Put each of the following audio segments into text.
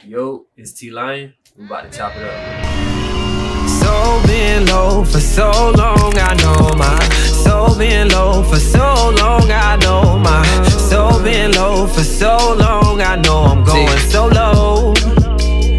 Yo, it's T-Lyon. We about to chop it up. So been low for so long, I know my soul been low for so long, I know my soul been low for so long, I know I'm going so low,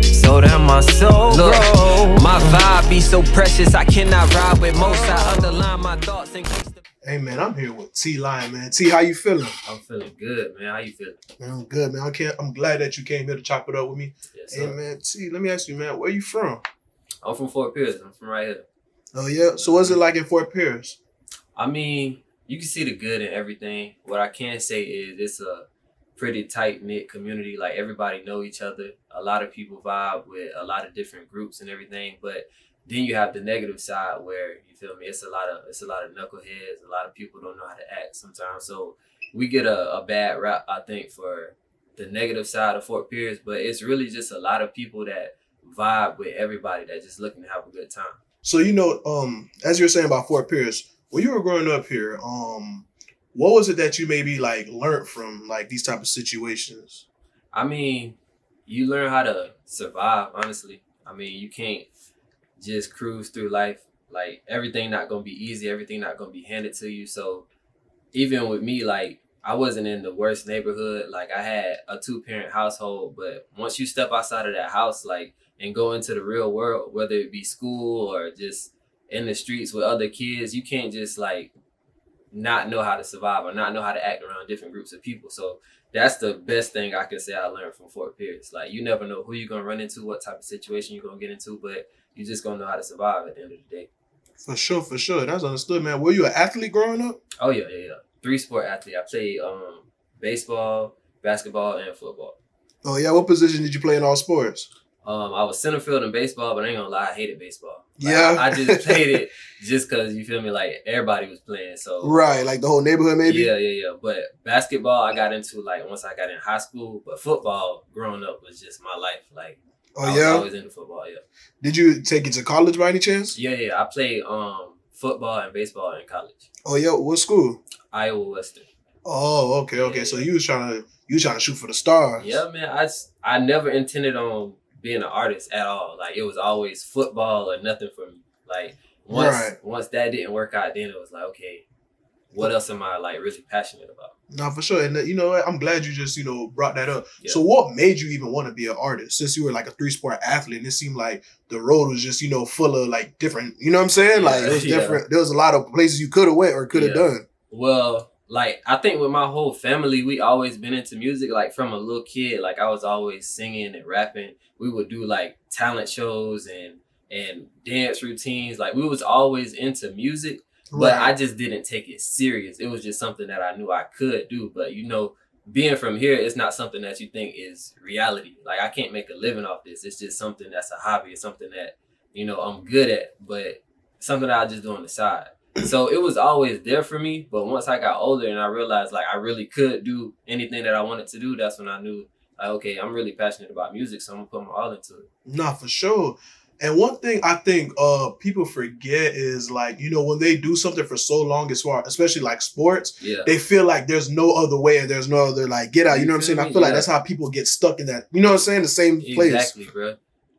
so that my soul grow. My vibe be so precious, I cannot ride with most. I underline my thoughts in case. Hey man, I'm here with T-Lyon, man. T, how you feeling? I'm feeling good, man. How you feeling? Man, I'm good, man. I'm glad that you came here to chop it up with me. Yes, Hey sir. man, T, let me ask you, man, where you from? I'm from Fort Pierce. I'm from right here. Oh yeah. So what's it like in Fort Pierce? I mean, you can see the good in everything. What I can say is it's a pretty tight-knit community. Like, everybody know each other. A lot of people vibe with a lot of different groups and everything. But then you have the negative side where, you feel me, it's a lot of knuckleheads. A lot of people don't know how to act sometimes. So we get a bad rap, I think, for the negative side of Fort Pierce. But it's really just a lot of people that vibe with everybody that just looking to have a good time. So as you were saying about Fort Pierce, when you were growing up here, what was it that you maybe like learned from like these type of situations? I mean, you learn how to survive, honestly. I mean, you can't just cruise through life. Like, everything not gonna be easy, everything not gonna be handed to you. So even with me, like, I wasn't in the worst neighborhood. Like, I had a 2-parent household, but once you step outside of that house, like, and go into the real world, whether it be school or just in the streets with other kids, you can't just like not know how to survive or not know how to act around different groups of people. So that's the best thing I can say I learned from Fort Pierce. Like, you never know who you're gonna run into, what type of situation you're gonna get into, but you just gonna know how to survive at the end of the day. For sure. That's understood, man. Were you an athlete growing up? Oh yeah. 3-sport athlete. I played baseball, basketball, and football. Oh yeah. What position did you play in all sports? I was center field in baseball, but I ain't gonna lie, I hated baseball. Like, Yeah. I just played it just because, you feel me, like, everybody was playing. So Right, like the whole neighborhood maybe? Yeah. But basketball I got into like once I got in high school. But football growing up was just my life. Like, Oh I was yeah? always into football, yeah. Did you take it to college by any chance? Yeah. I played football and baseball in college. Oh yeah, what school? Iowa Western. Oh, okay. Yeah. So you was trying to shoot for the stars. Yeah, man. I never intended on being an artist at all. Like, it was always football or nothing for me. Like, once that didn't work out, then it was like, okay, what else am I like really passionate about? No, for sure. And you know what? I'm glad you just, brought that up. Yeah. So what made you even want to be an artist? Since you were like a 3-sport athlete and it seemed like the road was just, full of like different, you know what I'm saying? Yeah, Like it was yeah. different. There was a lot of places you could have went or could have done. Well, like, I think with my whole family, we always been into music. Like, from a little kid, like, I was always singing and rapping. We would do like talent shows and dance routines. Like, we was always into music, but I just didn't take it serious. It was just something that I knew I could do. But being from here, it's not something that you think is reality. Like, I can't make a living off this. It's just something that's a hobby. It's something that, I'm good at, but something that I just do on the side. So it was always there for me. But once I got older and I realized like I really could do anything that I wanted to do, that's when I knew, like, okay, I'm really passionate about music, so I'm gonna put my all into it. Nah, for sure. And one thing I think people forget is like, when they do something for so long, especially like sports, Yeah. they feel like there's no other way and there's no other like get out. You know what I'm saying? I feel like that's how people get stuck in that, you know what I'm saying? The same place. Exactly, bro.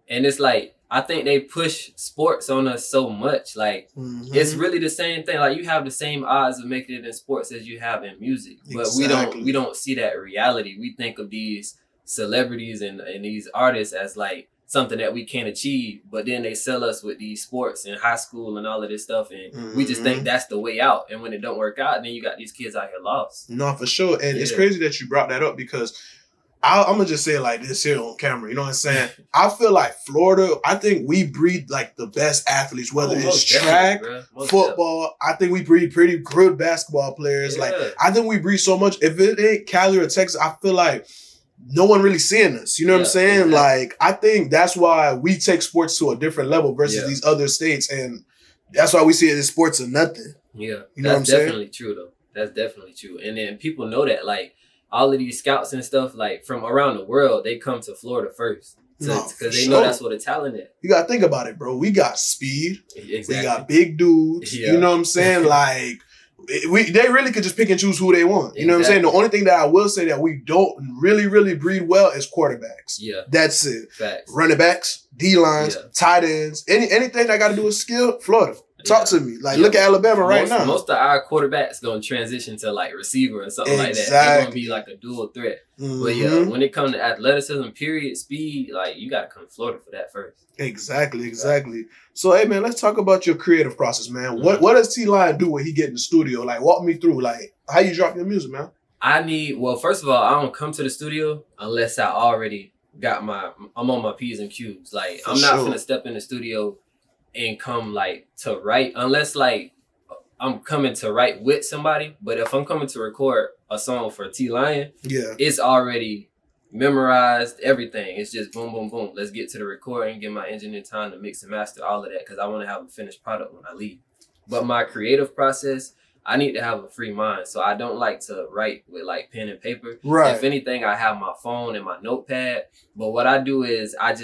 And it's like, I think they push sports on us so much. Like, it's really the same thing. Like, you have the same odds of making it in sports as you have in music. But we don't see that reality. We think of these celebrities and these artists as like something that we can't achieve. But then they sell us with these sports in high school and all of this stuff. And we just think that's the way out. And when it don't work out, then you got these kids out here lost. No, for sure. And it's crazy that you brought that up because I'm going to just say it like this here on camera. You know what I'm saying? I feel like Florida, I think we breed like the best athletes, whether it's track, football. I think we breed pretty good basketball players. Yeah. Like, I think we breed so much. If it ain't Cali or Texas, I feel like no one really seeing us. You know what I'm saying? Exactly. Like, I think that's why we take sports to a different level versus these other states. And that's why we see it as sports or nothing. Yeah. You know what I'm saying? That's definitely true, though. That's definitely true. And then people know that, like, all of these scouts and stuff, like, from around the world, they come to Florida first. Because they know that's where the talent is. You got to think about it, bro. We got speed. Exactly. We got big dudes. Yeah. You know what I'm saying? Like, they really could just pick and choose who they want. You know what I'm saying? The only thing that I will say that we don't really breed well is quarterbacks. Yeah. That's it. Facts. Running backs, D-lines, tight ends, anything that got to do with skill, Florida. Talk to me. Like, look at Alabama right now. Most of our quarterbacks going to transition to, like, receiver or something like that. They're going to be, like, a dual threat. But, yeah, when it comes to athleticism, period, speed, like, you got to come to Florida for that first. Exactly. So, hey, man, let's talk about your creative process, man. What does T-Lyon do when he get in the studio? Like, walk me through, like, how you drop your music, man? First of all, I don't come to the studio unless I already got I'm on my P's and Q's. Like, I'm not going to step in the studio and come like to write unless like I'm coming to write with somebody. But if I'm coming to record a song for T-Lyon, it's already memorized, everything. It's just boom, boom, boom. Let's get to the recording, give my engineer time to mix and master all of that because I want to have a finished product when I leave. But my creative process, I need to have a free mind. So I don't like to write with like pen and paper. Right. If anything, I have my phone and my notepad. But what I do is I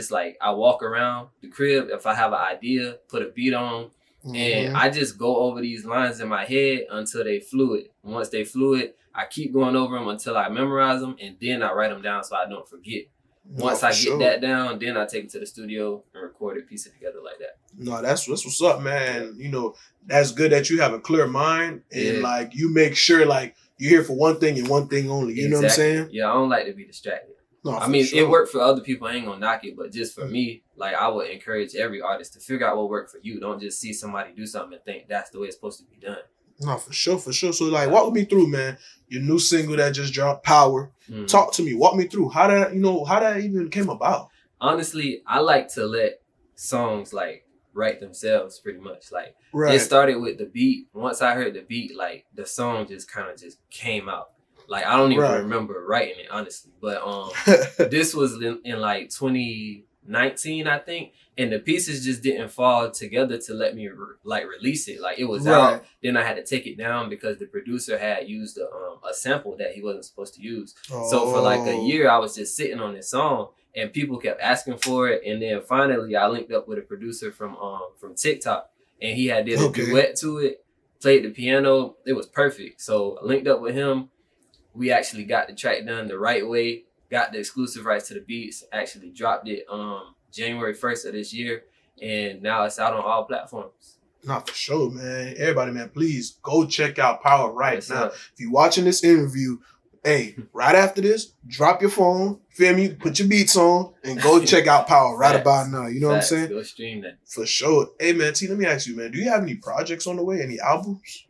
walk around the crib. If I have an idea, put a beat on, and I just go over these lines in my head until they fluid. Once they fluid, I keep going over them until I memorize them, and then I write them down so I don't forget. Once I get that down, then I take it to the studio and record it, piece it together like that. No, that's what's up, man. You know, that's good that you have a clear mind and like you make sure like you're here for one thing and one thing only. You know what I'm saying? Yeah, I don't like to be distracted. No, I mean, it worked for other people. I ain't gonna knock it, but just for me, like I would encourage every artist to figure out what worked for you. Don't just see somebody do something and think that's the way it's supposed to be done. No, for sure. So like, walk me through, man. Your new single that just dropped, Power. Talk to me. Walk me through how that even came about. Honestly, I like to let songs like write themselves pretty much. Like it started with the beat. Once I heard the beat, like the song just kind of just came out. Like I don't even remember writing it, honestly. But this was in like 2019, I think. And the pieces just didn't fall together to let me release it. Like it was out. Then I had to take it down because the producer had used a sample that he wasn't supposed to use. So for like a year, I was just sitting on this song and people kept asking for it. And then finally I linked up with a producer from TikTok and he had did a duet to it, played the piano. It was perfect. So I linked up with him. We actually got the track done the right way, got the exclusive rights to the beats, actually dropped it January 1st of this year, and now it's out on all platforms. Not for sure, man. Everybody, man, please go check out Power right now. If you're watching this interview, hey, right after this, drop your phone, feel me, put your beats on, and go check out Power right about now. You know what I'm saying? Go stream that. For sure. Hey, man, T, let me ask you, man, do you have any projects on the way, any albums?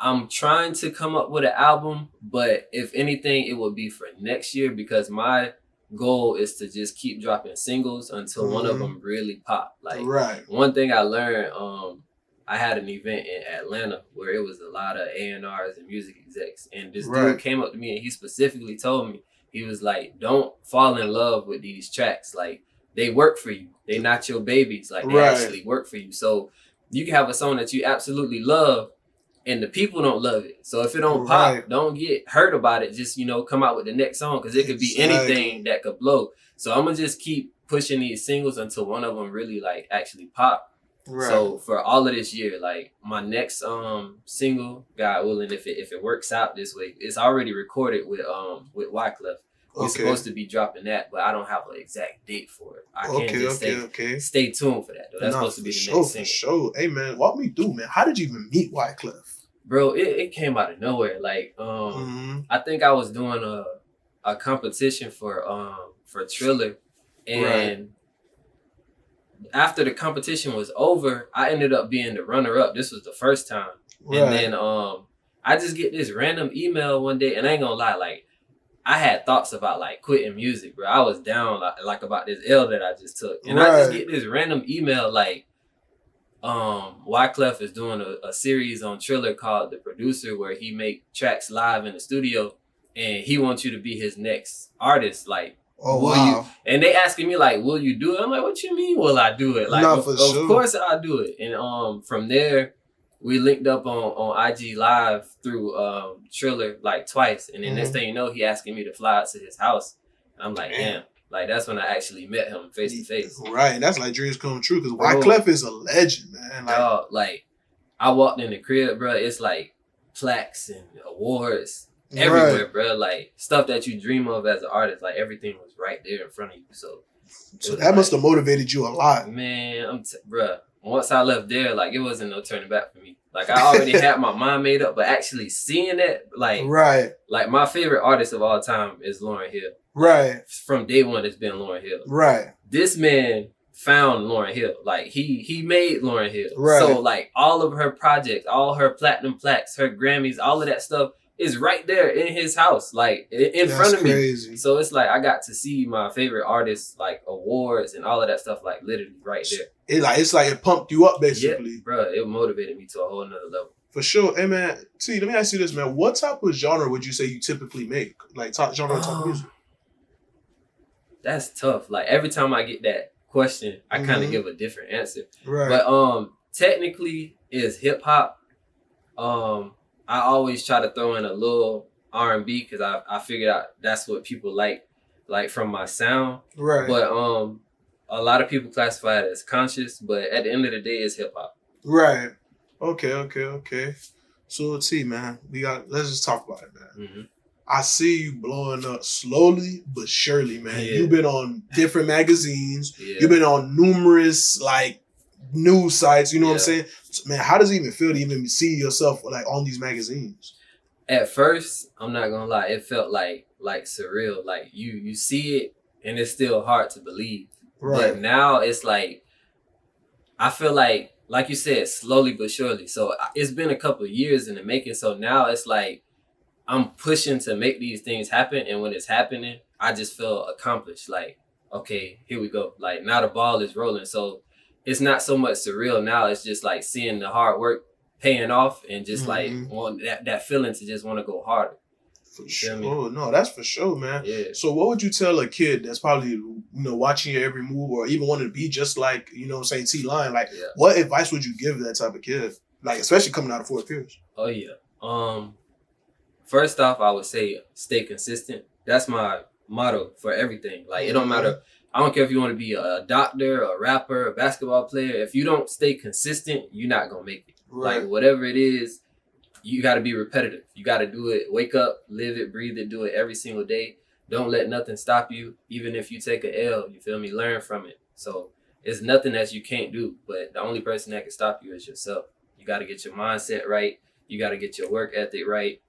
I'm trying to come up with an album, but if anything, it will be for next year because my goal is to just keep dropping singles until one of them really pop. Like one thing I learned, I had an event in Atlanta where it was a lot of A&Rs and music execs, and this dude came up to me and he specifically told me, he was like, don't fall in love with these tracks. Like they work for you. They not your babies. Like they actually work for you. So you can have a song that you absolutely love and the people don't love it. So if it don't pop, don't get hurt about it. Just, come out with the next song because it could be anything that could blow. So I'm going to just keep pushing these singles until one of them really like actually pop. So for all of this year, like my next single, God willing, if it works out this way, it's already recorded with Wyclef. We're supposed to be dropping that, but I don't have an exact date for it. I can't just say, stay tuned for that, though. That's supposed to be the next single. For sure. Hey, man, walk me through, man. How did you even meet Wyclef? Bro, it came out of nowhere. Like, I think I was doing a competition for Triller, and after the competition was over, I ended up being the runner-up. This was the first time. And then I just get this random email one day, and I ain't gonna lie, like, I had thoughts about like quitting music, bro. I was down like about this L that I just took. And I just get this random email like Wyclef is doing a series on Triller called The Producer where he make tracks live in the studio and he wants you to be his next artist. Like, will you? And they asking me like, will you do it? I'm like, what you mean will I do it? Like, of course I'll do it. And from there, we linked up on IG Live through Triller like twice. And then next thing you know, he asking me to fly out to his house. I'm like, damn. Like, that's when I actually met him face to face. Right. That's like dreams come true because Wyclef is a legend, man. Like, I walked in the crib, bro. It's like plaques and awards everywhere, bro. Like stuff that you dream of as an artist. Like everything was right there in front of you. So that must have motivated you a lot, man. Bro. Once I left there, like it wasn't no turning back for me. Like I already had my mind made up, but actually seeing it, like like my favorite artist of all time is Lauryn Hill. Right. From day one, it's been Lauryn Hill. Right. This man found Lauryn Hill. Like he made Lauryn Hill. Right. So like all of her projects, all her platinum plaques, her Grammys, all of that stuff is right there in his house, like in front of me. Crazy. So it's like I got to see my favorite artists, like awards and all of that stuff, like literally right there. It's like it pumped you up basically. Yeah, bro, it motivated me to a whole nother level. For sure. Hey man, let me ask you this, man. What type of genre would you say you typically make? Like genre of type of music? That's tough. Like every time I get that question, I kind of give a different answer. Right. But technically is hip hop. I always try to throw in a little R&B because I figured out that's what people like from my sound. Right. But a lot of people classify it as conscious, but at the end of the day, it's hip hop. Right. Okay. So T, man, let's just talk about it, man. Mm-hmm. I see you blowing up slowly but surely, man. Yeah. You've been on different magazines. Yeah. You've been on numerous like news sites. You know what I'm saying? So, man, how does it even feel to even see yourself like on these magazines? At first, I'm not gonna lie, it felt like surreal. Like you see it and it's still hard to believe. Right. But now it's like I feel like you said, slowly but surely. So it's been a couple of years in the making. So now it's like I'm pushing to make these things happen. And when it's happening, I just feel accomplished. Like, okay, here we go. Like now the ball is rolling. So it's not so much surreal now. It's just like seeing the hard work paying off and just like want that feeling to just want to go harder. For sure. No, that's for sure, man. Yeah. So what would you tell a kid that's probably, watching your every move or even wanting to be just like, T-Lyon? Like, what advice would you give that type of kid? Like, especially coming out of Fort Pierce. Oh, yeah. First off, I would say stay consistent. That's my motto for everything. Like, it don't matter. I don't care if you want to be a doctor, a rapper, a basketball player. If you don't stay consistent, you're not going to make it. Right. Like, whatever it is, you got to be repetitive. You got to do it. Wake up, live it, breathe it, do it every single day. Don't let nothing stop you. Even if you take an L, you feel me? Learn from it. So it's nothing that you can't do. But the only person that can stop you is yourself. You got to get your mindset right. You got to get your work ethic right.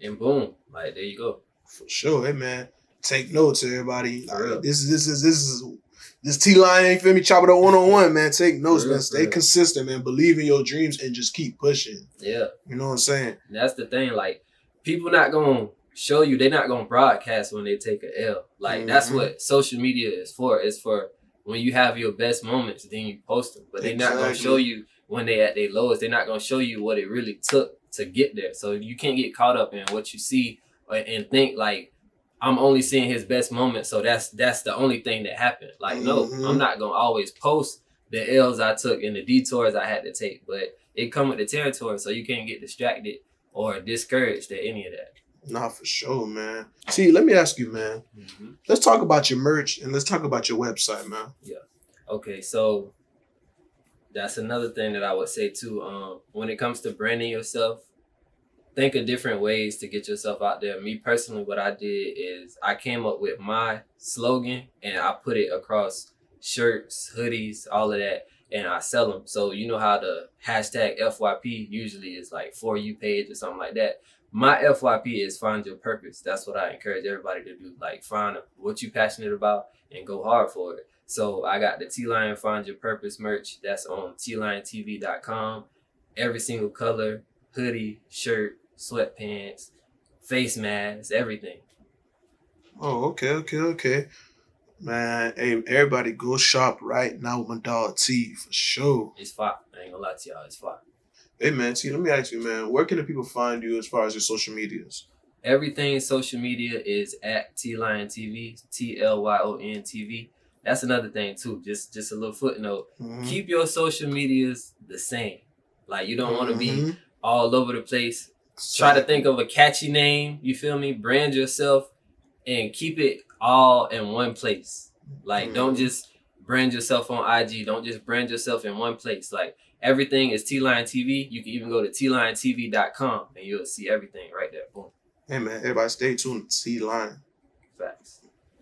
And boom, like there you go. For sure. Hey, man. Take notes, everybody. This T-Lyon, you feel me? Chop it up 1-on-1, man. Take notes, man. Stay consistent, man. Believe in your dreams and just keep pushing. Yeah. You know what I'm saying? And that's the thing. Like, people not going to show you. They're not going to broadcast when they take an L. Like, that's what social media is for. It's for when you have your best moments, then you post them. But they're not going to show you when they at their lowest. They're not going to show you what it really took to get there. So you can't get caught up in what you see and think like, I'm only seeing his best moment, so that's the only thing that happened. Like, no, I'm not gonna always post the L's I took and the detours I had to take, but it come with the territory, so you can't get distracted or discouraged at any of that. Nah, for sure, man. See, let me ask you, man. Let's talk about your merch and let's talk about your website, man. Yeah. Okay, so that's another thing that I would say too. When it comes to branding yourself, think of different ways to get yourself out there. Me personally, what I did is I came up with my slogan and I put it across shirts, hoodies, all of that, and I sell them. So you know how the hashtag FYP usually is like For You page or something like that. My FYP is find your purpose. That's what I encourage everybody to do. Like find what you're passionate about and go hard for it. So I got the T-Lyon Find Your Purpose merch. That's on TLyonTV.com. Every single color, hoodie, shirt, sweatpants, face masks, everything. Oh, okay. Man, hey, everybody go shop right now with my dog T for sure. It's fire. I ain't gonna lie to y'all, it's fire. Hey man, T, let me ask you, man, where can the people find you as far as your social medias? Everything social media is at T-Lyon TV, TLYON TV. That's another thing too. Just a little footnote. Keep your social medias the same. Like you don't want to be all over the place. Try to think of a catchy name, you feel me? Brand yourself and keep it all in one place. Like don't just brand yourself on IG. Don't just brand yourself in one place. Like everything is T-Lyon TV. You can even go to TLyonTV.com and you'll see everything right there. Boom. Hey man, everybody stay tuned to T-Lyon. Facts.